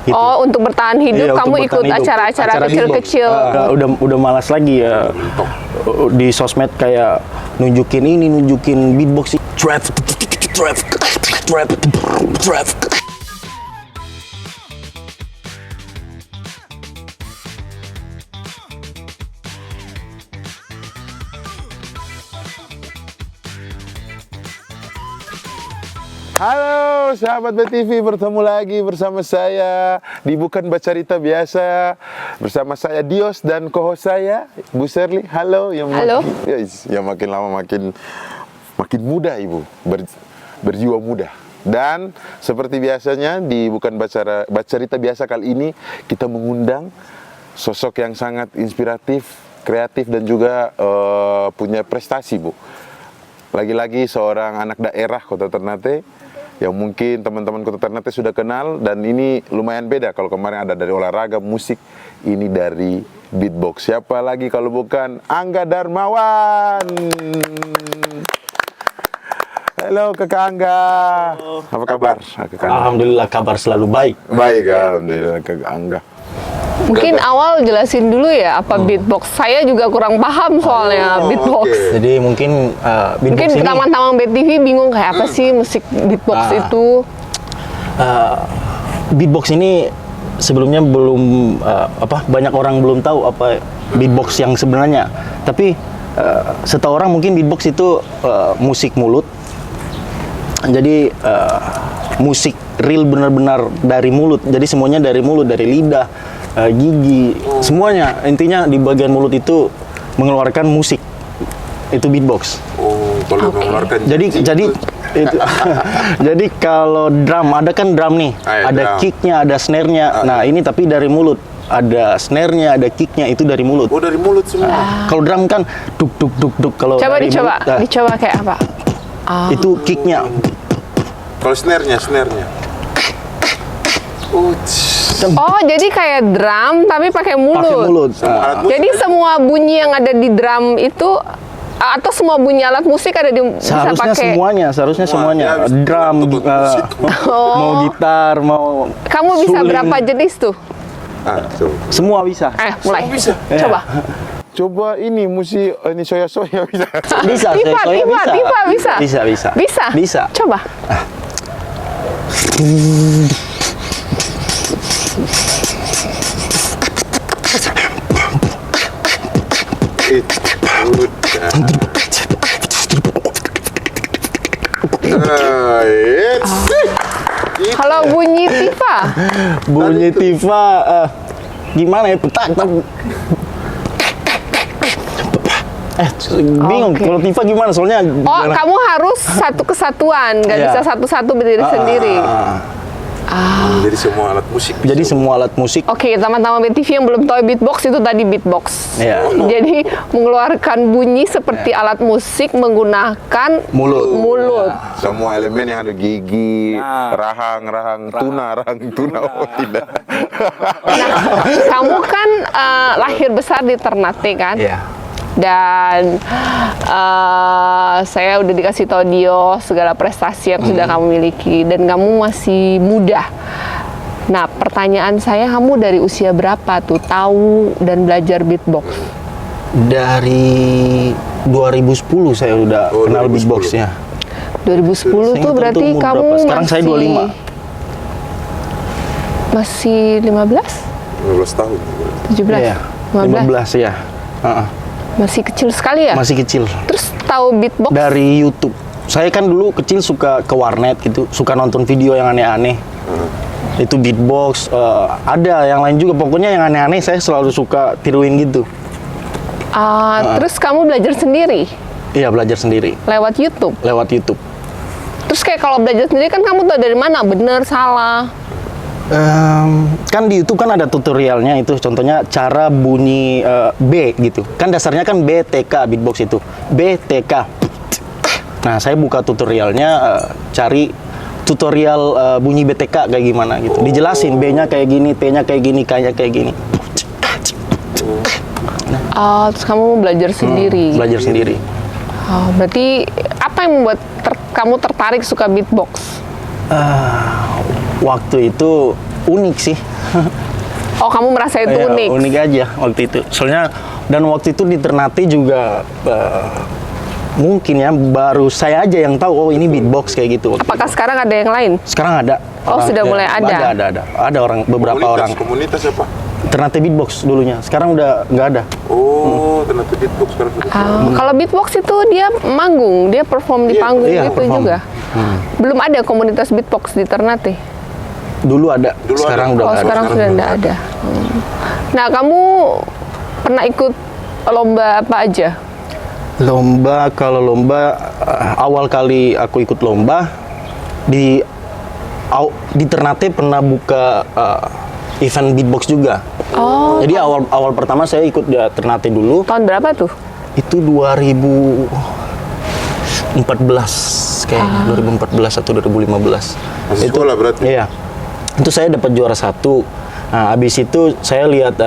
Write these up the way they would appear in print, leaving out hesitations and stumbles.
gitu. Oh, untuk bertahan hidup Iya, kamu untuk ikut bertahan hidup. acara-acara Acara kecil-kecil. Udah malas lagi ya di sosmed kayak nunjukin beatbox trap. Halo sahabat BTV, bertemu lagi bersama saya di Bukan Bacarita Biasa. Bersama saya Dios dan co-host saya Bu Sherly. Halo. Halo. Yang makin lama makin muda Ibu, berjiwa muda. Dan seperti biasanya di Bukan Bacarita Biasa kali ini kita mengundang sosok yang sangat inspiratif, kreatif dan juga punya prestasi Bu. Lagi-lagi seorang anak daerah Kota Ternate yang mungkin teman-teman Kota Ternate sudah kenal, dan ini lumayan beda kalau kemarin ada dari olahraga, musik, ini dari beatbox. Siapa lagi kalau bukan Angga Darmawan. Halo Kakak Angga. Halo. Apa kabar? Alhamdulillah, kabar selalu baik. Baik, alhamdulillah Kakak Angga. Mungkin awal jelasin dulu ya apa beatbox. Saya juga kurang paham soalnya beatbox. Okay. Jadi mungkin beatbox Mungkin ini teman-teman BTV bingung kayak apa sih musik beatbox itu. Beatbox ini sebelumnya belum banyak orang belum tahu apa beatbox yang sebenarnya. Tapi setahu orang mungkin beatbox itu musik mulut. Jadi musik real benar-benar dari mulut. Jadi semuanya dari mulut, dari lidah, gigi, semuanya intinya di bagian mulut itu mengeluarkan musik. Itu beatbox. Oh, kalau mengeluarkan. Jadi itu jadi kalau drum ada kan drum nih, ada kicknya, ada snare-nya. Nah ini tapi dari mulut. Ada snare-nya, ada kicknya, itu dari mulut. Oh, dari mulut semua. Kalau drum kan duk duk duk duk. Kalau Coba dari dicoba, mulut, dicoba kayak apa? itu kicknya. Kalau snare-nya. Oh, jadi kayak drum tapi pakai mulut. Pakai mulut. Jadi semua bunyi yang ada di drum itu atau semua bunyi alat musik ada di bisa Seharusnya pakai. semuanya. Ya, Drum, mau gitar, mau. Kamu bisa suling. berapa jenis tuh? Semua bisa. Mulai. Semua bisa. Coba. Coba ini musik ini soya-soya bisa. Bisa, Tifa, saya bisa. bisa. Bisa. Coba. Kalau bunyi Tifa, Bunyi Tifa gimana ya? Petak. Bingung. Oke. Kalau Tifa gimana? Soalnya kamu harus satu kesatuan, nggak Iya. bisa satu-satu berdiri sendiri. Jadi semua alat musik. Jadi semua alat musik. Oke, teman-teman BTV yang belum tahu beatbox itu tadi beatbox. Iya. Jadi mengeluarkan bunyi seperti alat musik menggunakan mulut. Semua elemen yang ada gigi, rahang tuna. Oh tidak. Nah, kamu kan lahir besar di Ternate kan? Iya. Dan saya udah dikasih tahu Dio segala prestasi yang sudah kamu miliki dan kamu masih muda. Nah, pertanyaan saya, kamu dari usia berapa tuh tahu dan belajar beatbox? Dari 2010 saya udah kenal 2010. beatboxnya. 2010 tuh berarti umur kamu berapa? Sekarang saya 25. Masih 15? 15 tahun. 17? Iya. 15 ya. Masih kecil sekali ya? Masih kecil. Terus tahu beatbox? Dari YouTube. Saya kan dulu kecil suka ke warnet gitu, suka nonton video yang aneh-aneh. Itu beatbox, ada yang lain juga. Pokoknya yang aneh-aneh saya selalu suka tiruin gitu. Terus kamu belajar sendiri? Iya, belajar sendiri. Lewat YouTube? Lewat YouTube. Terus kayak kalau belajar sendiri kan kamu tahu dari mana? Bener, salah? Kan di YouTube kan ada tutorialnya itu, contohnya cara bunyi B gitu. Kan dasarnya kan BTK beatbox itu. BTK. Nah, saya buka tutorialnya, cari tutorial bunyi BTK kayak gimana gitu. Dijelasin B-nya kayak gini, T-nya kayak gini, K-nya kayak gini. Terus kamu belajar sendiri? Belajar sendiri. Berarti apa yang membuat kamu tertarik suka beatbox? Waktu itu unik sih. Oh, kamu merasa itu Iya, unik? unik aja waktu itu. Soalnya dan waktu itu di Ternate juga mungkin ya baru saya aja yang tahu oh ini beatbox kayak gitu. Apakah sekarang ada yang lain? Sekarang ada. Oh, sudah mulai ada? Ada orang, beberapa orang. Komunitas apa? Ternate beatbox dulunya. Sekarang udah nggak ada. Oh, Ternate beatbox sekarang sudah. Kalau beatbox itu dia manggung, dia perform di panggung iya, gitu perform. juga. Belum ada komunitas beatbox di Ternate. Dulu ada. Dulu sekarang ada. udah Oh, nggak ada. sekarang sudah tidak ada. Nah, kamu pernah ikut lomba apa aja? Lomba, kalau lomba awal kali aku ikut lomba di Ternate pernah buka event beatbox juga. Oh, Jadi awal pertama saya ikut di Ternate dulu. tahun berapa tuh? Itu 2014 kayak 2014 atau 2015. Masih sekolah berarti? Iya. Itu saya dapat juara 1. Nah, habis itu saya lihat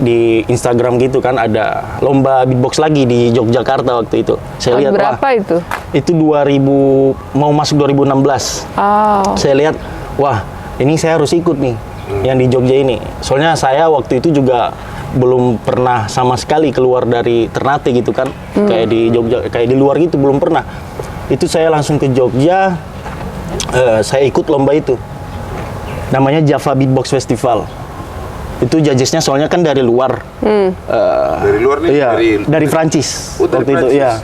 di Instagram gitu kan ada lomba beatbox lagi di Yogyakarta waktu itu. Saya Tahun lihat berapa itu? itu 2000 mau masuk 2016. Oh, Saya lihat wah, ini saya harus ikut nih yang di Jogja ini. Soalnya saya waktu itu juga belum pernah sama sekali keluar dari Ternate gitu kan. Kayak di Jogja, kayak di luar gitu belum pernah. Itu saya langsung ke Jogja, saya ikut lomba itu. Namanya Java Beatbox Festival. Itu judgesnya soalnya kan dari luar. Dari luar nih? Iya, dari Prancis. Oh, dari waktu itu, Prancis. iya.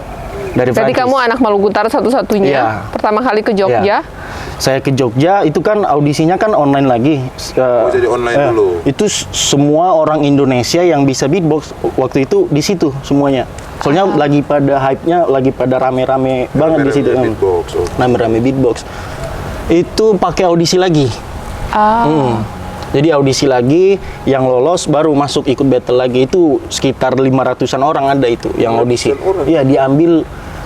Dari jadi Prancis. kamu anak Maluku Utara satu-satunya Iya. pertama kali ke Jogja. Iya. Saya ke Jogja, itu kan audisinya kan online lagi. jadi online dulu. Itu semua orang Indonesia yang bisa beatbox waktu itu di situ semuanya. Soalnya lagi pada hype-nya, lagi pada rame-rame banget di situ. Beatbox. Oh. Rame-rame beatbox. Itu pakai audisi lagi. Jadi audisi lagi, yang lolos baru masuk ikut battle lagi. Itu sekitar 500-an orang ada itu yang audisi. 500-an orang? Iya,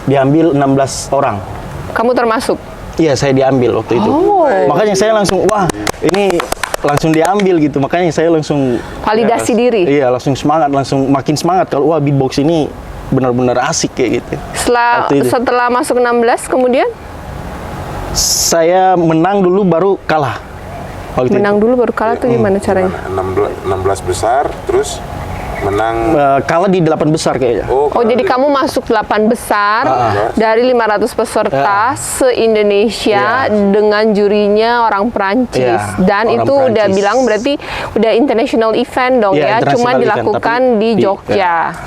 diambil 16 orang. Kamu termasuk? Iya, saya diambil waktu itu. Oh. Makanya saya langsung, wah, ini langsung diambil gitu. Makanya saya langsung Validasi diri? Iya, langsung semangat, langsung makin semangat kalau wah beatbox ini benar-benar asik kayak gitu. Waktu itu. Setelah masuk 16 kemudian? Saya menang dulu baru kalah. Waktu Menang dulu baru kalah tuh gimana caranya? 16 besar, terus menang. Kalah di 8 besar kayaknya. Oh, jadi kamu masuk 8 besar dari 500 peserta se-Indonesia dengan jurinya orang Prancis. Iya, Dan orang itu udah Prancis. bilang berarti udah international event dong Iya, ya, international cuma event, dilakukan tapi di Jogja.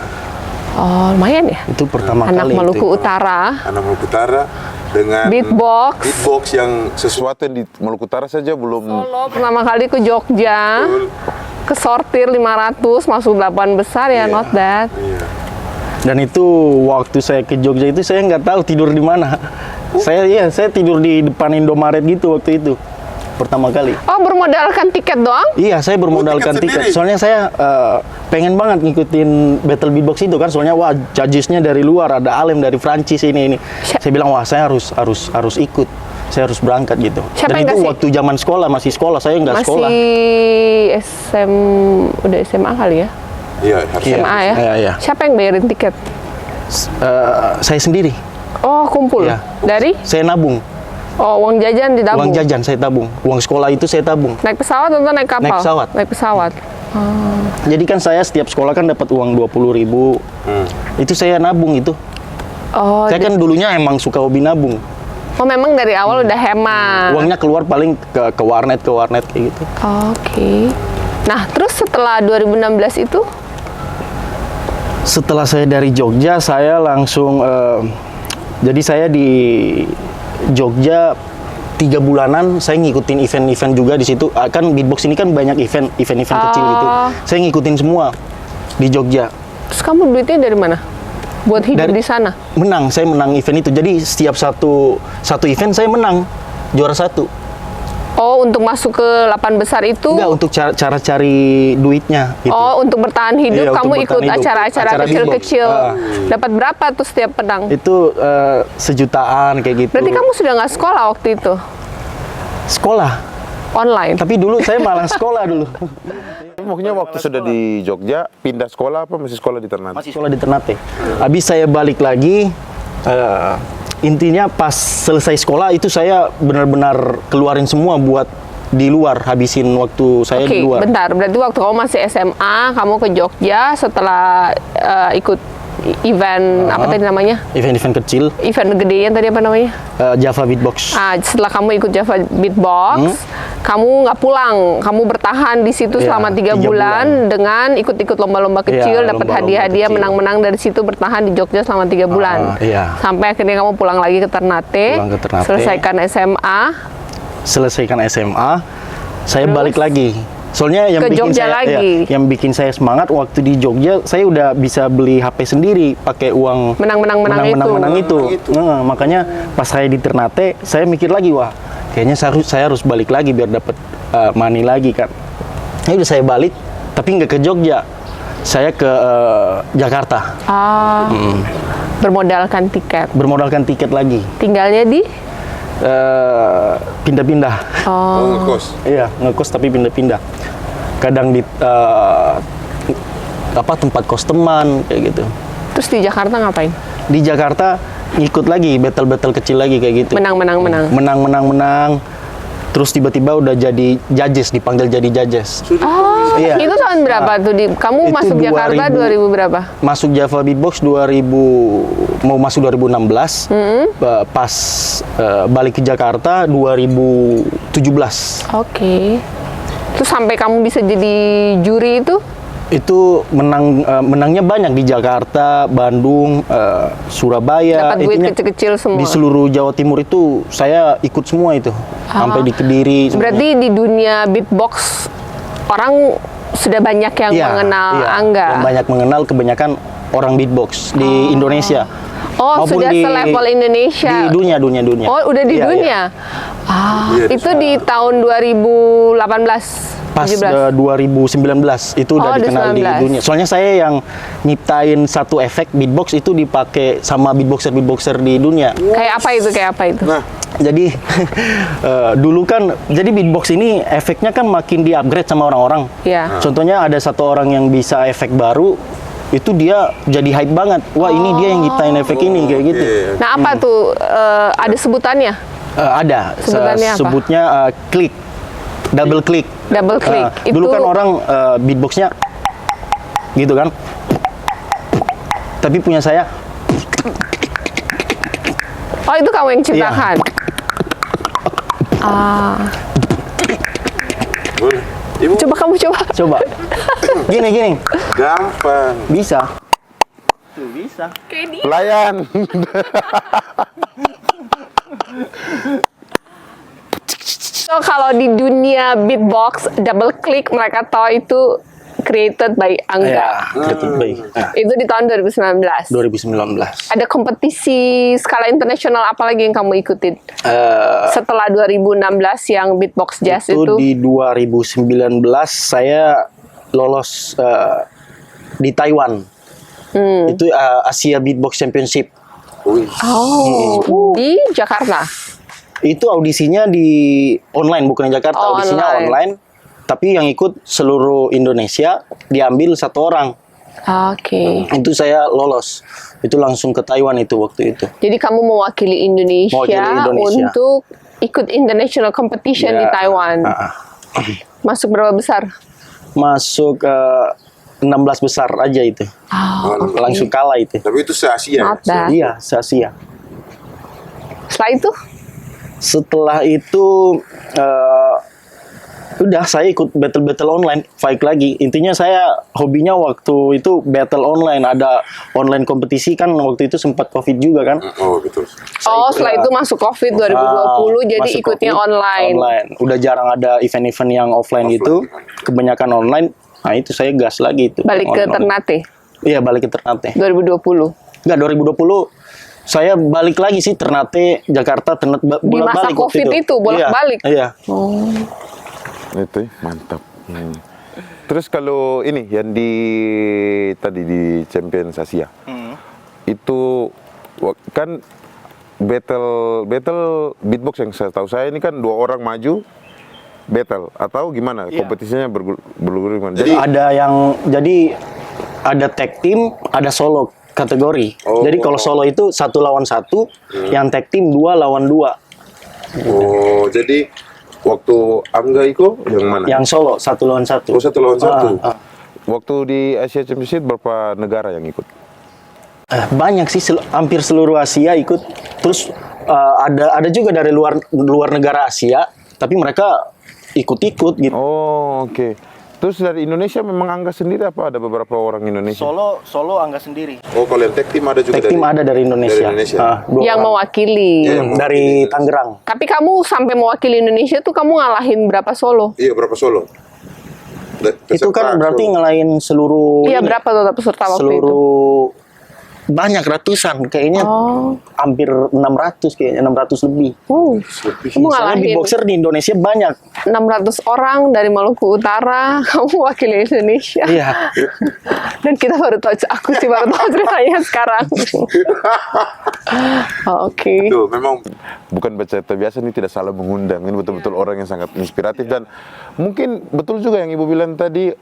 Oh, lumayan ya. Itu pertama Anak kali Maluku itu. Utara, Anak Maluku Utara dengan beatbox. beatbox yang sesuatu yang di Maluku Utara saja belum. Solo pertama kali ke Jogja, ke sortir 500, masuk 8 besar ya, not bad. Iya. Dan itu waktu saya ke Jogja itu saya nggak tahu tidur di mana. Saya tidur di depan Indomaret gitu waktu itu. Pertama kali. Oh, bermodalkan tiket doang? Iya, saya bermodalkan tiket tiket. sendiri? Soalnya saya pengen banget ngikutin battle beatbox itu kan. Soalnya wah, judgesnya dari luar, ada Alem dari Prancis ini. Saya bilang wah, saya harus ikut. Saya harus berangkat gitu. Siapa Dan yang itu kasih? waktu zaman sekolah, masih sekolah, saya nggak Masih sekolah. udah SMA kali ya? Iya, harus. Iya. SMA ya? Iya. Siapa yang bayarin tiket? Saya sendiri. Oh, kumpul. Iya. Dari? Saya nabung. Oh, uang jajan ditabung. Uang jajan saya tabung. Uang sekolah itu saya tabung. Naik pesawat atau naik kapal? Naik pesawat. Naik pesawat. Jadi kan saya setiap sekolah kan dapat uang 20.000. Itu saya nabung itu. Oh, Saya kan dulunya emang suka hobi nabung. memang dari awal udah hemat. Uangnya keluar paling ke warnet kayak gitu. Oke. Nah, terus setelah 2016 itu? Setelah saya dari Jogja, saya langsung jadi saya di Jogja 3 bulanan saya ngikutin event-event juga di situ. Kan beatbox ini kan banyak event kecil gitu. Saya ngikutin semua di Jogja. Terus kamu duitnya dari mana? Buat hidup di sana? Saya menang event itu. Jadi setiap satu event saya menang juara 1. Oh, untuk masuk ke 8 besar itu? Enggak, untuk cara cari duitnya gitu. Oh, untuk bertahan hidup Iya, kamu untuk ikut bertahan hidup. acara-acara Acara kecil-kecil. beatbox. Dapat berapa tuh setiap pedang? Itu sejutaan kayak gitu. Berarti kamu sudah nggak sekolah waktu itu? Sekolah. Online? Tapi dulu saya malah sekolah dulu. Maksudnya waktu sudah di Jogja, pindah sekolah apa masih sekolah di Ternate? Masih sekolah di Ternate. Habis saya balik lagi, intinya pas selesai sekolah itu saya benar-benar keluarin semua buat di luar, habisin waktu saya Oke, di luar. bentar. Berarti waktu kamu masih SMA, kamu ke Jogja setelah ikut event apa tadi namanya? Event-event kecil, Event gedean tadi apa namanya? Java Beatbox. Setelah kamu ikut Java Beatbox, kamu nggak pulang, kamu bertahan di situ Iya, selama 3 3 bulan dengan ikut-ikut lomba-lomba kecil, Iya, dapat lomba-lomba hadiah-hadiah, kecil. menang-menang dari situ, bertahan di Jogja selama 3 bulan. Iya. Sampai akhirnya kamu pulang lagi ke Ternate, Pulang ke Ternate. selesaikan SMA, Selesaikan SMA, saya Terus? balik lagi. Soalnya yang Ke bikin Jogja saya lagi? yang bikin saya semangat waktu di Jogja, saya udah bisa beli HP sendiri pakai uang menang-menang itu. itu. Nah, makanya pas saya di Ternate, saya mikir lagi, wah, kayaknya saya harus balik lagi biar dapat money lagi kan. Ya udah saya balik, tapi nggak ke Jogja. Saya ke Jakarta. Bermodalkan tiket. Bermodalkan tiket lagi. Tinggalnya di? Pindah-pindah. Oh, ngekos. Iya, ngekos tapi pindah-pindah. Kadang di tempat kos teman kayak gitu. Terus di Jakarta ngapain? Di Jakarta ngikut lagi battle kecil lagi kayak gitu. Menang. Terus tiba-tiba udah jadi judges, dipanggil jadi judges. Oh, Iya. itu tahun berapa tuh? Kamu Itu masuk Jakarta 2000 berapa? Masuk Java Beatbox mau masuk 2016. Pas balik ke Jakarta 2017. Oke. Terus sampai kamu bisa jadi juri itu Menangnya banyak di Jakarta, Bandung, Surabaya. dapat duit Intinya kecil-kecil semua. di seluruh Jawa Timur itu saya ikut semua itu, sampai di Kediri. semuanya. Berarti di dunia beatbox orang sudah banyak yang Iya, mengenal iya. Angga. Yang banyak mengenal kebanyakan orang beatbox di Indonesia. Oh, Maupun sudah selevel Indonesia. Di dunia. Oh, udah di Iya, dunia. Iya, Itu di tahun 2018. Pas 2019 itu Oh, udah dikenal di 2019. dunia. Soalnya saya yang nyiptain satu efek beatbox itu dipakai sama beatboxer di dunia. Kayak apa itu? Nah, Jadi dulu kan, jadi beatbox ini efeknya kan makin di-upgrade sama orang-orang. Iya. Contohnya ada satu orang yang bisa efek baru, itu dia jadi hype banget. Wah, ini dia yang nyiptain efek ini kayak gitu. Nah, apa tuh ada sebutannya? Ada. Sebutannya apa? Sebutnya klik, double click. Double click. Dulu kan orang beatboxnya gitu kan. Tapi punya saya, Oh, itu kamu yang ciptakan. boleh. Ibu, Coba kamu coba. coba. Gini. gampang. Bisa. Tuh, bisa. Pelayan. So, kalau di dunia beatbox, double click mereka tahu itu created by Angga. Ya, betul baik. Nah, Itu di tahun 2019. 2019. Ada kompetisi skala internasional apa lagi yang kamu ikutin? Setelah 2016 yang beatbox jazz itu? Di 2019 saya lolos di Taiwan. Itu Asia Beatbox Championship. Wih. Oh, di Jakarta. Itu audisinya di online, bukan di Jakarta. Oh, audisinya online. Tapi yang ikut seluruh Indonesia diambil satu orang. Oke. Itu saya lolos. Itu langsung ke Taiwan itu waktu itu. Jadi kamu mewakili Indonesia, Indonesia. untuk ikut international competition di Ya, Taiwan. Masuk berapa besar? Masuk 16 besar aja itu. Langsung kalah itu. Tapi itu se-Asia. Not bad. Iya, se-Asia. Setelah itu? Setelah itu udah saya ikut battle online, fight lagi. Intinya saya hobinya waktu itu battle online, ada online kompetisi kan waktu itu sempat Covid juga kan. Oh, betul. Setelah itu masuk COVID 2020 jadi masuk ikutnya Covid, online. Udah jarang ada event-event yang offline gitu. Kebanyakan online. Nah, itu saya gas lagi itu. Balik ke Ternate Iya, balik ke Ternate. 2020. Enggak, 2020 saya balik lagi sih Ternate, Jakarta, Ternate Di masa bolak-balik Covid waktu itu, bolak-balik? Iya. Oh. Itu mantap. Terus kalau ini yang tadi di Champions Asia, itu kan battle beatbox yang saya tahu saya ini kan 2 orang maju battle atau gimana? Iya. Kompetisinya bergulir gimana? Jadi ada tag team, ada solo kategori. Oh. Jadi kalau solo itu 1 lawan 1, yang tag team 2 lawan 2. Oh, jadi waktu Angga Iko yang mana? Yang Solo 1 lawan 1. Oh, 1 lawan 1. Ah. Waktu di Asia Championship berapa negara yang ikut? Banyak sih, hampir seluruh Asia ikut. Terus ada juga dari luar negara Asia, tapi mereka ikut-ikut gitu. Oh, oke. Terus dari Indonesia memang Angga sendiri apa ada beberapa orang Indonesia? Solo Angga sendiri. Oh, kalau yang tag team ada juga Tag team ada dari Indonesia. Dari Indonesia. 2 Yang orang. mewakili. Dari Tangerang. Tapi kamu sampai mewakili Indonesia tuh kamu ngalahin berapa solo? Iya, berapa solo? Itu kan berarti ngelain seluruh Iya, berapa tuh peserta waktu itu? seluruh banyak ratusan kayaknya, Oh. hampir 600 kayaknya, 600 lebih. Kamu Soalnya ngalahin beatboxer di Indonesia banyak. 600 orang dari Maluku Utara, kamu wakili Indonesia. Iya. Dan kita baru tahu, aku sih baru tahu ceritanya sekarang. Oh, oke. Itu memang bukan bacerita biasa, ini tidak salah mengundang. Ini betul-betul orang yang sangat inspiratif dan mungkin betul juga yang Ibu bilang tadi,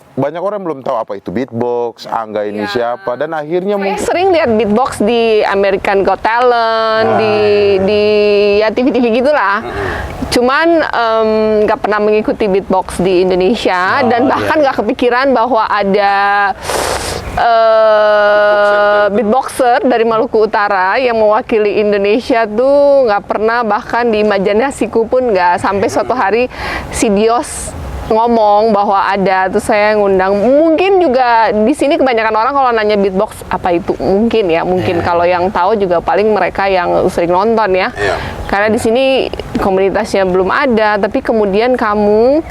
banyak orang belum tahu apa itu beatbox, Angga ini siapa, dan akhirnya Saya sering lihat beatbox di American Got Talent, di ya TV-TV gitulah. Cuman nggak pernah mengikuti beatbox di Indonesia dan bahkan nggak kepikiran bahwa ada beatboxer dari Maluku Utara yang mewakili Indonesia tuh nggak pernah, bahkan di imajinasiku pun nggak sampai suatu hari si Dios ngomong bahwa ada, tuh saya ngundang. Mungkin juga di sini kebanyakan orang kalau nanya beatbox apa itu, mungkin kalau yang tahu juga paling mereka yang sering nonton ya. Karena di sini komunitasnya belum ada, tapi kemudian kamu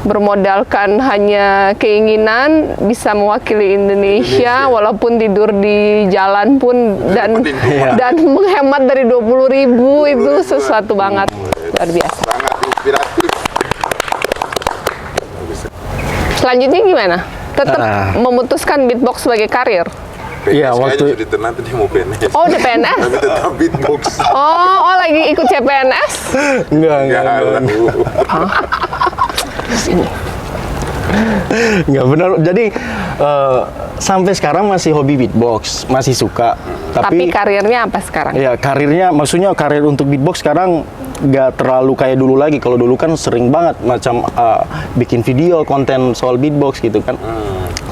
bermodalkan hanya keinginan bisa mewakili Indonesia walaupun tidur di jalan pun dan menghemat dari 20.000 itu sesuatu banget luar biasa. sangat inspiratif. Selanjutnya gimana? Tetap memutuskan beatbox sebagai karir? Iya, waktu sudah nanti dia mau PNS. Oh, udah PNS? Tapi tetap beatbox. Oh, lagi ikut CPNS? enggak. Enggak benar. Jadi sampai sekarang masih hobi beatbox, masih suka. Tapi karirnya apa sekarang? Ya, karirnya, maksudnya karir untuk beatbox sekarang nggak terlalu kayak dulu lagi. Kalau dulu kan sering banget macam bikin video, konten soal beatbox gitu kan.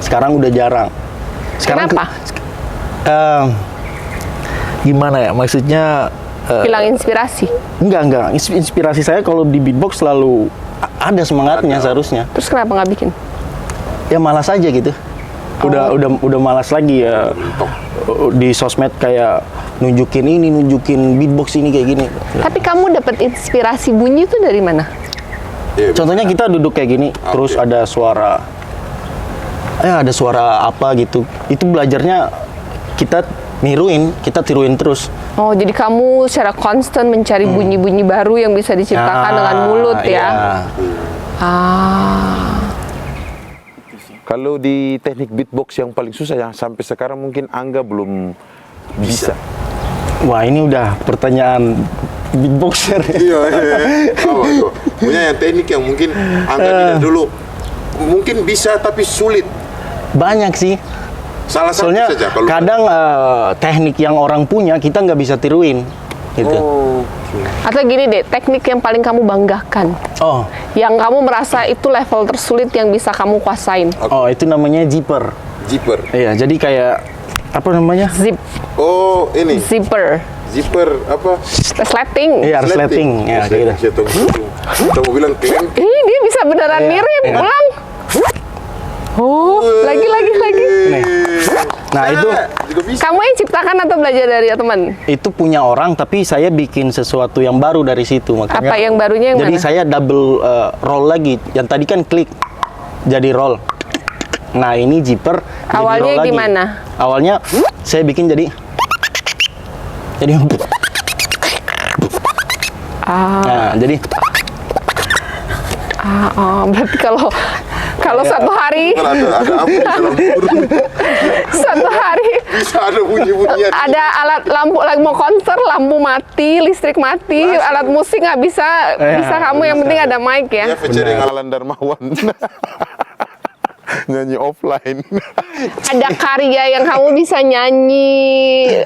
Sekarang udah jarang. Sekarang Kenapa? Gimana ya? Maksudnya Hilang inspirasi? enggak. Inspirasi saya kalau di beatbox selalu ada semangatnya seharusnya. Terus kenapa nggak bikin? Ya malas aja gitu. Udah malas lagi ya. Di sosmed kayak nunjukin beatbox ini kayak gini. Tapi kamu dapat inspirasi bunyi itu dari mana? Contohnya kita duduk kayak gini, terus ada suara apa gitu. Itu belajarnya kita tiruin terus. Oh, jadi kamu secara konstan mencari bunyi-bunyi baru yang bisa diciptakan dengan mulut ya? Kalau di teknik beatbox yang paling susah yang sampai sekarang mungkin Angga belum bisa. Wah, ini udah pertanyaan beatboxer. Iya. Punya yang teknik yang mungkin Angga tidak dulu mungkin bisa tapi sulit. Banyak sih. Salah satu Soalnya saja kalau kadang teknik yang orang punya kita nggak bisa tiruin gitu. Atau gini deh, teknik yang paling kamu banggakan, Oh, yang kamu merasa itu level tersulit yang bisa kamu kuasain. itu namanya zipper. zipper. Iya, jadi kayak apa namanya? Oh, ini Zipper. zipper apa? Resleting. Iya, resleting. Ya, kayak gitu. Kita mau bilang klemping. Dia bisa beneran mirip. Ulang. Oh, lagi. Nih. Nah, itu juga bisa. Kamu yang ciptakan atau belajar dari teman? itu punya orang, tapi saya bikin sesuatu yang baru dari situ makanya. Apa yang barunya yang Jadi mana? saya double roll lagi. Yang tadi kan klik jadi roll. Nah, ini zipper jadi Awalnya roll lagi. gimana? Awalnya saya bikin jadi nah, jadi Berarti kalau satu hari Ada apa di dalam burung? satu hari Bisa ada bunyi-bunyian. ada alat lampu lagi mau konser, lampu mati, listrik mati, alat musik nggak bisa kamu yang penting ada mic ya. Ya, featuring Alan Darmawan. Nyanyi offline. Ada karya yang kamu bisa nyanyi,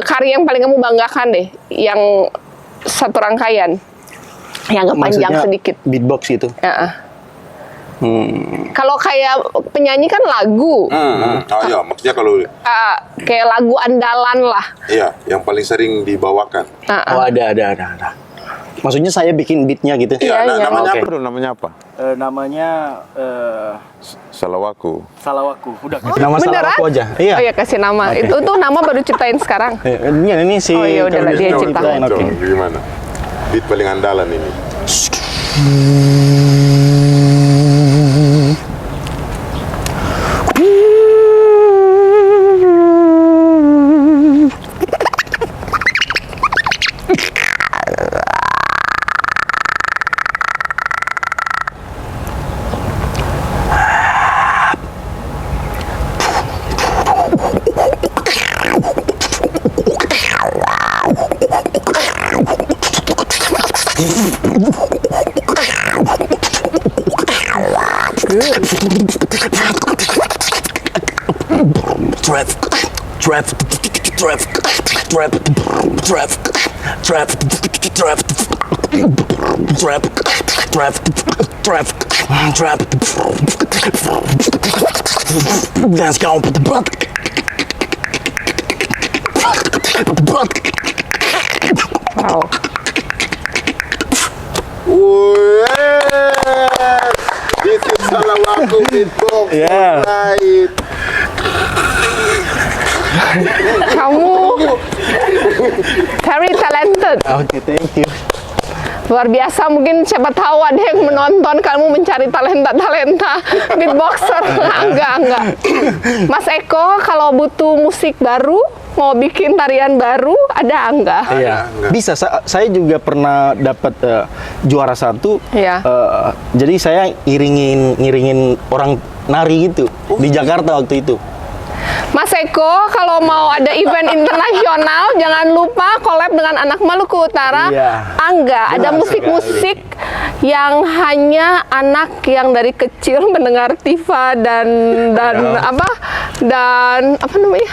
karya yang paling kamu banggakan deh, yang satu rangkaian. yang agak panjang Maksudnya sedikit. beatbox gitu. Kalau kayak penyanyi kan lagu, Oh iya, maksudnya kalau kayak lagu andalan lah. iya, yang paling sering dibawakan. Oh, ada. Maksudnya saya bikin beatnya gitu. Iya, iya. Namanya Oke. apa dulu? Namanya apa? Namanya Salawaku. Salawaku. Udah. Nama salah aku aja. Iya. Oh ya kasih nama. Oke. Itu nama baru ciptain sekarang. Ini si Oh, iya, udah lah, dia Carlos ciptain. ciptain, oke. Gimana? Beat paling andalan ini. Let's go. Wow. This is Salawaku beatbox. Yeah. Right. Kamu very talented. Oke, thank you. Luar biasa, mungkin siapa tahu ada yang menonton kamu mencari talenta-talenta beatboxer. Enggak. Mas Eko, kalau butuh musik baru, mau bikin tarian baru, ada enggak? Iya, bisa. Saya juga pernah dapat juara 1. Iya. Jadi saya ngiringin orang nari gitu di Jakarta waktu itu. Mas Eko, kalau mau ada event internasional, jangan lupa collab dengan anak Maluku Utara. Iya. Angga, ada Benar musik-musik yang hanya anak yang dari kecil mendengar Tifa dan apa namanya?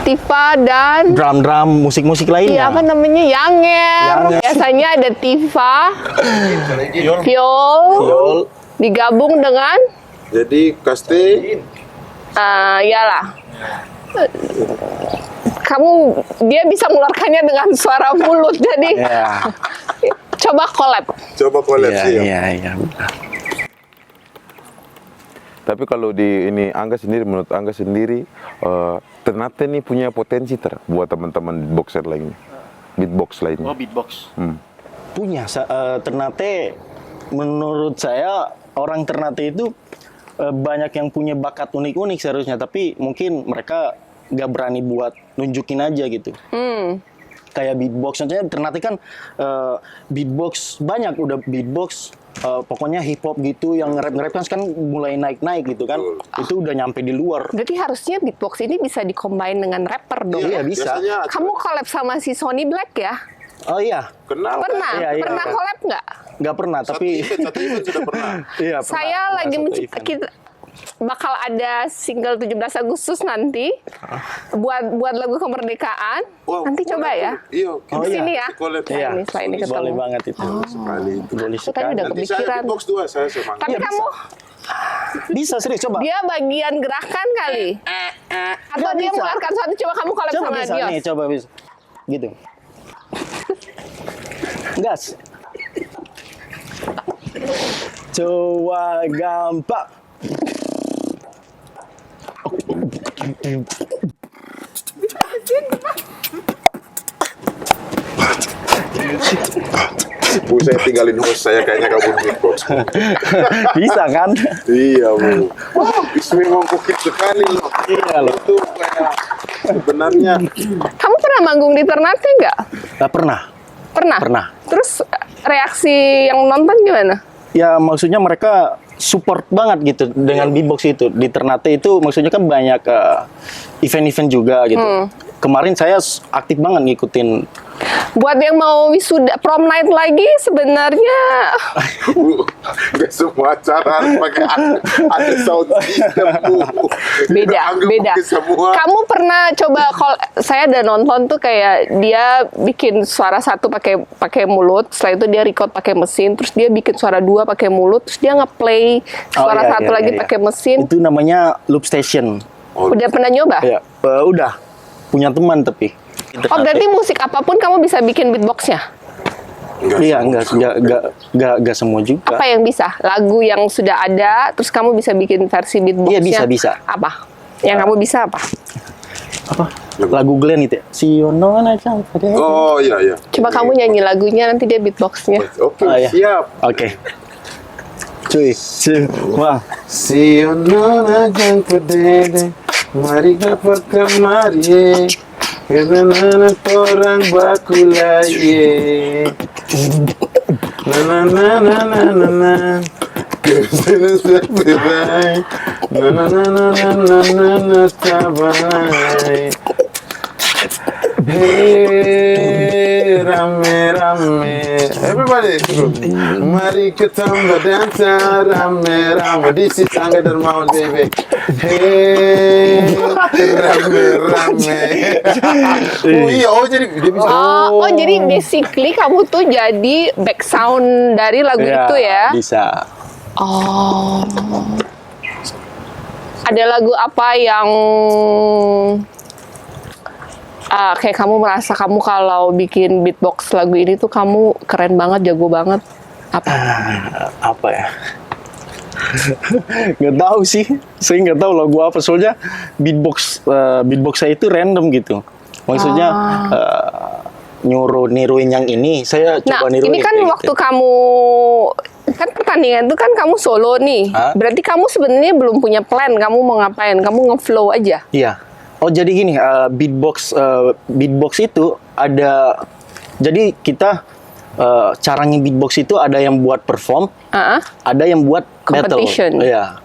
Tifa dan Drum musik iya, lainnya. apa namanya? Yanger. Yanger. Biasanya ada Tifa, viol, Viol. digabung dengan Jadi kaste iyalah. Dia bisa mengeluarkannya dengan suara mulut, jadi Iya. coba collab. coba koleksi ya. Iya. Tapi kalau di ini menurut Angga sendiri ternyata nih punya potensi buat teman-teman beatboxer lainnya. Beatbox lainnya. Oh, beatbox. Punya Ternate, menurut saya orang Ternate itu banyak yang punya bakat unik-unik seharusnya, tapi mungkin mereka nggak berani buat nunjukin aja gitu. Kayak beatbox, contohnya Ternate kan beatbox banyak, udah beatbox pokoknya hip hop gitu, yang nge-rap kan mulai naik gitu kan. Itu udah nyampe di luar. Berarti harusnya beatbox ini bisa dikombin dengan rapper dong. Iya, bisa. Biasanya Kamu collab sama si Sony Black ya? Oh iya, kenal Pernah? Iya, iya. Pernah collab nggak? nggak pernah, tapi satu event sudah pernah. iya, Saya pernah lagi satu mencipta event. bakal ada single 17 Agustus nanti buat lagu kemerdekaan. Wow, Nanti coba boleh, ya. Iya, Di sini ya. collab. Iya, Ini setelah ini ketemu. boleh banget itu. Sekali itu. Boleh Aku tadi sekali. udah Nanti saya kepikiran. beatbox 2, saya semangat. Tapi Iya, kamu Bisa, serius, coba. dia bagian gerakan kali. Atau Nggak dia bisa. mengeluarkan satu, coba kamu collab Coba sama bisa Dios. nih, coba bisa. Gitu. Gas. Coba gampang. Bu, saya tinggalin host saya kayaknya kabur beatbox. Bisa kan? Iya, Bu. Wah, memang kokit sekali loh. Iya loh. Itu kayak sebenarnya Kamu pernah manggung di Ternate nggak? Nggak pernah. Pernah? Pernah. Terus reaksi yang nonton gimana? Ya maksudnya mereka support banget gitu dengan beatbox itu. Di Ternate itu maksudnya kan banyak event-event juga gitu. Kemarin saya aktif banget ngikutin Buat yang mau wisuda prom night lagi sebenarnya Bu, nggak semua acara harus pakai ada sound system, Bu. beda. Pakai semua. Kamu pernah coba kalau saya ada nonton tuh kayak dia bikin suara satu pakai mulut, setelah itu dia record pakai mesin, terus dia bikin suara dua pakai mulut, terus dia nge-play suara iya, satu iya, lagi iya. pakai mesin. Itu namanya loop station. Udah pernah nyoba? Ya, udah punya teman tapi. Oh berarti musik apapun kamu bisa bikin beatboxnya? Iya, enggak semua juga. Apa yang bisa? Lagu yang sudah ada, terus kamu bisa bikin versi beatboxnya? Iya, bisa. Apa? Yang kamu bisa apa? Apa? Lagu Glenn itu ya? Si Yonona sampai. Oh iya. Coba kamu nyanyi lagunya, nanti dia beatboxnya. Oke, iya. siap. Oke. Cuy, wah. Si Nona yang pedede, mari dapat kemari. Karena orang baku lagi. Na. Karena seberai. Na tabai. Hey, rame. Everybody, mari kita berdansa rame. This is Angga Dharma baby. Hey, rame. Oh iya, jadi dia bisa. Oh, jadi basically kamu tuh jadi back sound dari lagu itu ya? Bisa. Oh. Ada lagu apa yang kayak kamu merasa kamu kalau bikin beatbox lagu ini tuh kamu keren banget, jago banget? Apa? Apa ya? Nggak tahu sih. Saya nggak tahu lagu apa. Soalnya beatbox saya itu random gitu. Maksudnya niruin yang ini. Saya coba niruin. Ini kan kayak waktu gitu. kamu kan pertandingan itu kan kamu solo nih. Hah? Berarti kamu sebenarnya belum punya plan kamu mau ngapain. Kamu nge-flow aja. Iya. Oh jadi gini, beatbox itu ada. Jadi kita cara nge-beatbox itu ada yang buat perform, ada yang buat Competition. battle. Iya.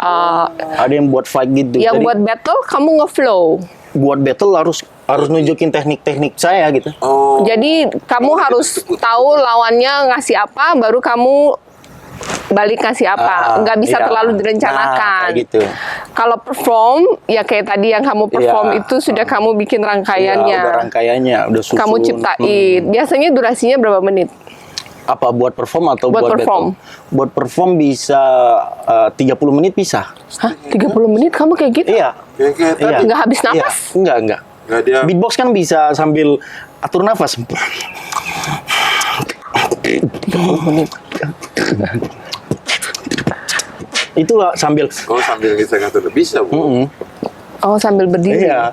Ada yang buat fight gitu. Yang Jadi, buat battle kamu nge-flow. buat battle harus nunjukin teknik-teknik saya gitu. Jadi kamu harus tahu lawannya ngasih apa, baru kamu balik ngasih apa. Nggak bisa iya. terlalu Nah, direncanakan. kayak gitu. Kalau perform, ya kayak tadi yang kamu perform Iya. itu sudah kamu bikin rangkaiannya. Ya, udah rangkaiannya, udah susun. Kamu ciptain. Biasanya durasinya berapa menit? Apa buat perform atau Buat buat perform. battle? Buat perform bisa 30 menit bisa. Hah? 30 menit kamu kayak gitu? Iya. Kayak Iya. Nggak habis napas? Iya. Enggak. Nggak dia. Beatbox kan bisa sambil atur nafas. 30 menit. Itulah sambil. Oh sambil kita ngatur bisa Bu. Oh, sambil berdiri. Iya.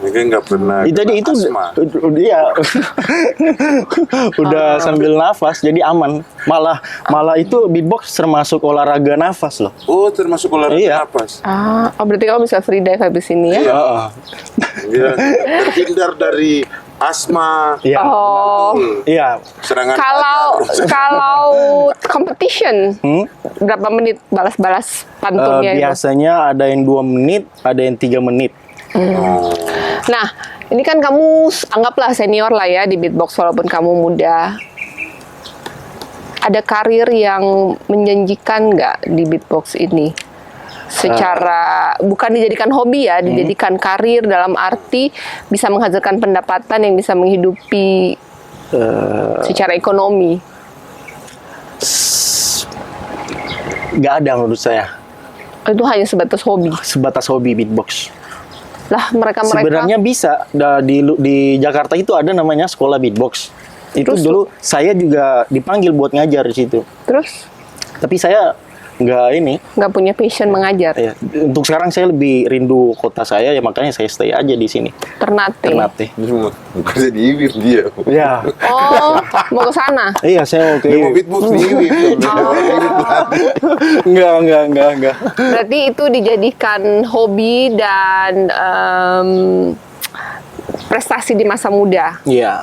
Mungkin nggak pernah. Itu asma. iya. Udah sambil nafas jadi aman. Malah itu beatbox termasuk olahraga nafas loh. Oh termasuk olahraga Iya. napas. Oh berarti kamu bisa free dive habis ini ya? Heeh. Dia terhindar dari asma. Iya. Oh. Iya. Serangan Kalau competition, berapa menit balas-balas pantunnya itu? Biasanya ada yang 2 menit, ada yang 3 menit. Nah, ini kan kamu anggaplah senior lah ya di beatbox walaupun kamu muda. Ada karir yang menjanjikan nggak di beatbox ini? Secara bukan dijadikan hobi ya, dijadikan karir dalam arti bisa menghasilkan pendapatan yang bisa menghidupi secara ekonomi. Nggak ada menurut saya. Itu hanya sebatas hobi. Sebatas hobi beatbox. Lah mereka Sebenarnya bisa. Di Jakarta itu ada namanya sekolah beatbox. Itu Terus? dulu saya juga dipanggil buat ngajar di situ. terus Tapi saya nggak punya passion mengajar. ya, untuk sekarang saya lebih rindu kota saya ya, makanya saya stay aja di sini. Ternate. Ternate. Bukan jadi IWIF dia. Ya. Oh, mau ke sana. Iya, saya oke. Dia mau beatbox di IWIF. Enggak. Berarti itu dijadikan hobi dan prestasi di masa muda. Iya.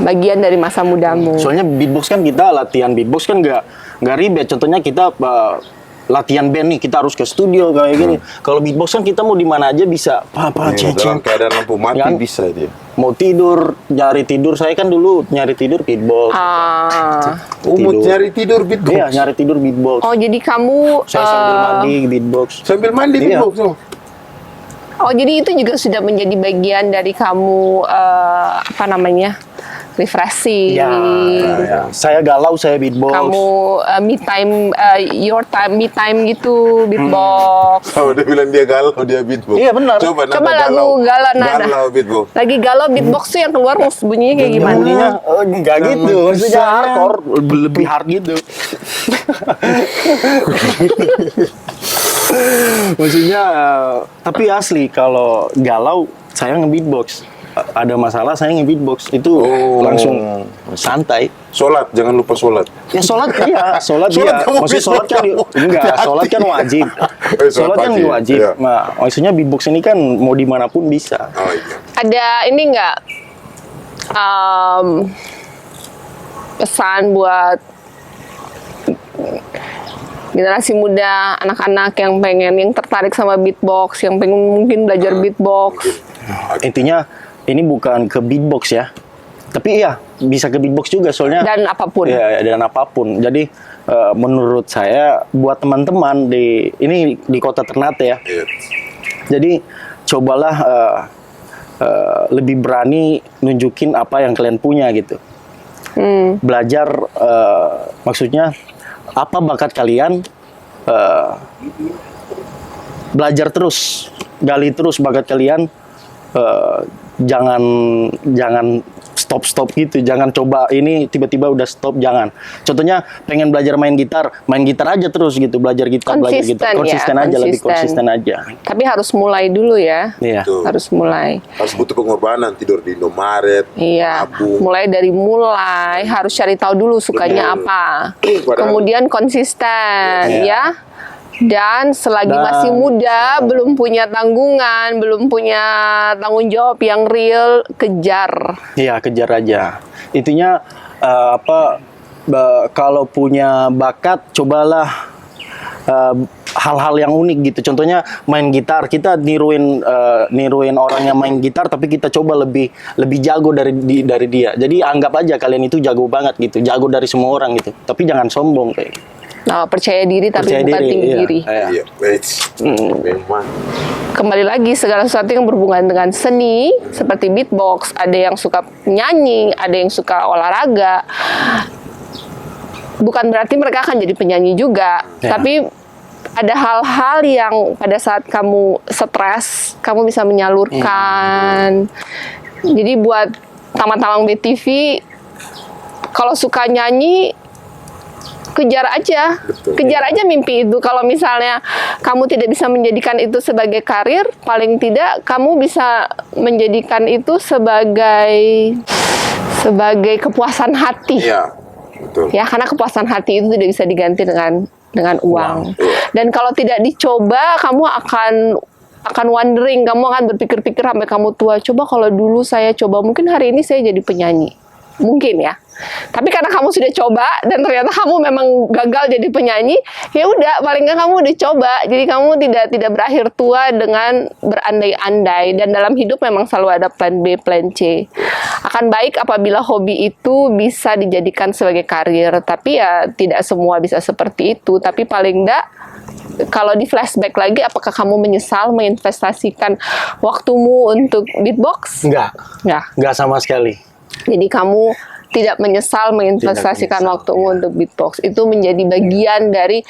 Bagian dari masa mudamu. Soalnya beatbox kan kita latihan beatbox kan nggak ribet. Contohnya kita latihan band nih, kita harus ke studio kayak gini. Kalau beatbox kan kita mau di mana aja bisa. Apa Dalam ceceng. keadaan lampu mati Kan? bisa dia. Mau tidur, nyari tidur. Saya kan dulu nyari tidur beatbox. Mau nyari tidur beatbox. Iya, nyari tidur beatbox. Oh, jadi kamu Saya sambil mandi beatbox. Sambil mandi Iya. beatbox. oh, jadi itu juga sudah menjadi bagian dari kamu apa namanya? Refreshing. Ya. Saya galau, saya beatbox. Kamu me time, your time, me time gitu, beatbox. Oh, dia bilang dia galau, dia beatbox. Iya, benar. Coba nada Coba lagu galau, nada. Galau beatbox. Lagi galau beatbox tuh yang keluar bunyinya kayak gimana? Bunyinya enggak gitu, maksudnya Sayang. hardcore, lebih hard gitu. Maksudnya, tapi asli kalau galau saya nge-beatbox. Ada masalah saya nge-beatbox itu langsung santai. Sholat, jangan lupa sholat. Ya sholat iya, sholat Sholat iya. kamu Maksudnya sholat kan beatbox. enggak, Hati-hati. sholat kan wajib. Sholat Sholat kan wajib, wajib. iya. Nah, maksudnya beatbox ini kan mau dimanapun bisa. Oh iya. Ada ini nggak pesan buat generasi muda, anak-anak yang tertarik sama beatbox, yang pengen mungkin belajar beatbox? Intinya ini bukan ke beatbox ya. Tapi iya, bisa ke beatbox juga soalnya. Dan apapun. Ya, dan apapun. Jadi menurut saya buat teman-teman di kota Ternate ya. Iya. Jadi cobalah lebih berani nunjukin apa yang kalian punya gitu. Belajar maksudnya apa bakat kalian, belajar terus, gali terus bakat kalian. Jangan stop gitu, jangan coba ini tiba-tiba udah stop, jangan. Contohnya pengen belajar main gitar aja terus gitu, belajar gitar, konsisten aja, lebih konsisten aja. Tapi harus mulai dulu ya. Iya. Tuh. Harus mulai. Harus butuh pengorbanan, tidur di Indomaret, Iya, nabung. mulai harus cari tahu dulu sukanya Betul. apa. Padahal- Kemudian konsisten Iya. ya. Dan selagi masih muda, belum punya tanggungan, belum punya tanggung jawab yang real, kejar. Iya, kejar aja. Intinya kalau punya bakat, cobalah hal-hal yang unik gitu. Contohnya main gitar, kita niruin orang yang main gitar, tapi kita coba lebih jago dari dia. Jadi anggap aja kalian itu jago banget gitu, jago dari semua orang gitu. Tapi jangan sombong kayak. Nah, percaya diri tapi bukan tinggi iya. diri. Iya, baik. Memang. Kembali lagi, segala sesuatu yang berhubungan dengan seni seperti beatbox, ada yang suka nyanyi, ada yang suka olahraga. Bukan berarti mereka akan jadi penyanyi juga, Ya. tapi ada hal-hal yang pada saat kamu stres, kamu bisa menyalurkan. Jadi buat taman-taman BTV, kalau suka nyanyi, kejar aja, Betul. kejar aja mimpi itu. Kalau misalnya kamu tidak bisa menjadikan itu sebagai karir, paling tidak kamu bisa menjadikan itu sebagai kepuasan hati. Iya, betul. Ya, karena kepuasan hati itu tidak bisa diganti dengan uang. Iya. Dan kalau tidak dicoba, kamu akan wondering, kamu akan berpikir-pikir sampai kamu tua. Coba kalau dulu saya coba, mungkin hari ini saya jadi penyanyi. Mungkin ya. Tapi karena kamu sudah coba dan ternyata kamu memang gagal jadi penyanyi, ya udah, paling nggak kamu udah coba. Jadi kamu tidak berakhir tua dengan berandai-andai. Dan dalam hidup memang selalu ada plan B, plan C. Akan baik apabila hobi itu bisa dijadikan sebagai karir. Tapi ya tidak semua bisa seperti itu. Tapi paling nggak, kalau di flashback lagi, apakah kamu menyesal menginvestasikan waktumu untuk beatbox? Enggak sama sekali. Jadi kamu tidak menyesal menginvestasikan Tidak menyesal, waktumu ya. untuk beatbox. Itu menjadi bagian dari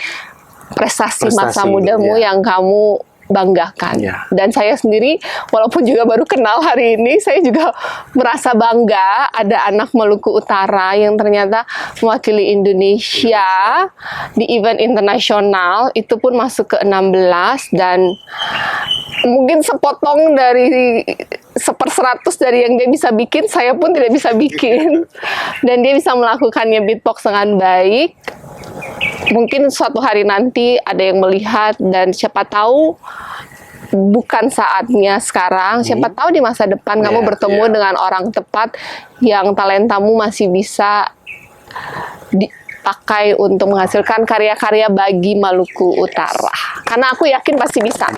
prestasi masa Prestasi, mudamu ya. yang kamu banggakan. Ya. Dan saya sendiri, walaupun juga baru kenal hari ini, saya juga merasa bangga ada anak Maluku Utara yang ternyata mewakili Indonesia di event internasional, itu pun masuk ke 16, dan mungkin sepotong dari 1/100 dari yang dia bisa bikin, saya pun tidak bisa bikin. Dan dia bisa melakukannya beatbox dengan baik. Mungkin suatu hari nanti ada yang melihat, dan siapa tahu bukan saatnya sekarang, siapa tahu di masa depan kamu bertemu dengan orang tepat yang talentamu masih bisa pakai untuk menghasilkan karya-karya bagi Maluku Utara. Karena aku yakin pasti bisa.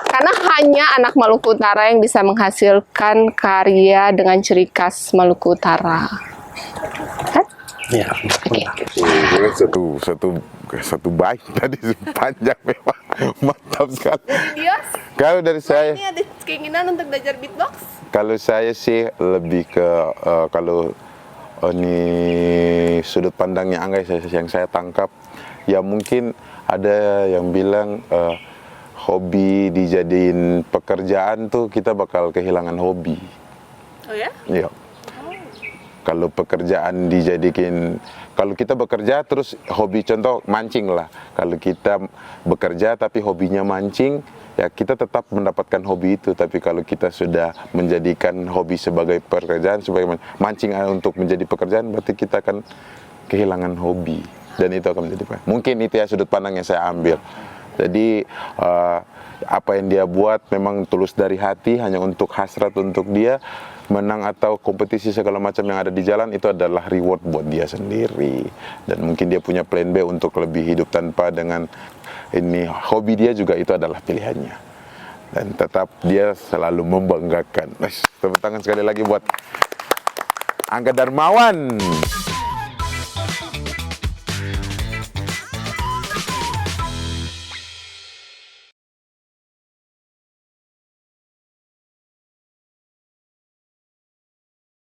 Karena hanya anak Maluku Utara yang bisa menghasilkan karya dengan ciri khas Maluku Utara. Kan? Ya. Oke. Satu baik tadi panjang memang mantap sekali. Dios, Kalau dari saya, ini ada keinginan untuk belajar beatbox? kalau saya sih lebih ke kalau ini sudut pandangnya Angga yang saya tangkap, ya mungkin ada yang bilang hobi dijadiin pekerjaan tuh kita bakal kehilangan hobi. Oh ya? Iya. Kalau pekerjaan dijadikan, kalau kita bekerja terus hobi, contoh mancing lah. Kalau kita bekerja tapi hobinya mancing, ya kita tetap mendapatkan hobi itu. Tapi kalau kita sudah menjadikan hobi sebagai pekerjaan, sebagai mancing untuk menjadi pekerjaan, berarti kita akan kehilangan hobi. Dan itu akan menjadi, mungkin itu ya sudut pandang yang saya ambil. Jadi apa yang dia buat memang tulus dari hati, hanya untuk hasrat untuk dia menang atau kompetisi segala macam yang ada di jalan, itu adalah reward buat dia sendiri. Dan mungkin dia punya plan B untuk lebih hidup tanpa dengan ini hobi dia juga, itu adalah pilihannya. Dan tetap dia selalu membanggakan. Tepuk tangan sekali lagi buat Angga Darmawan.